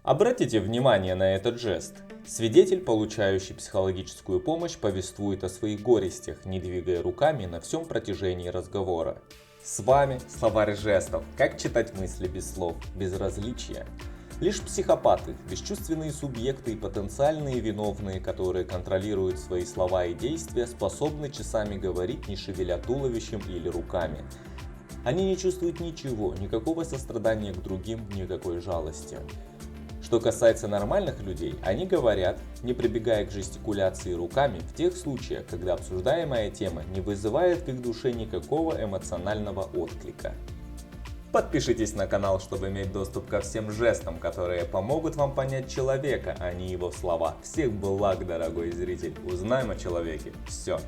Обратите внимание на этот жест. Свидетель, получающий психологическую помощь, повествует о своих горестях, не двигая руками на всем протяжении разговора. С вами словарь жестов. Как читать мысли без слов, без различия. Лишь психопаты, бесчувственные субъекты и потенциальные виновные, которые контролируют свои слова и действия, способны часами говорить, не шевеля туловищем или руками. Они не чувствуют ничего, никакого сострадания к другим, никакой жалости. Что касается нормальных людей, они говорят, не прибегая к жестикуляции руками, в тех случаях, когда обсуждаемая тема не вызывает в их душе никакого эмоционального отклика. Подпишитесь на канал, чтобы иметь доступ ко всем жестам, которые помогут вам понять человека, а не его слова. Всех благ, дорогой зритель. Узнаем о человеке все.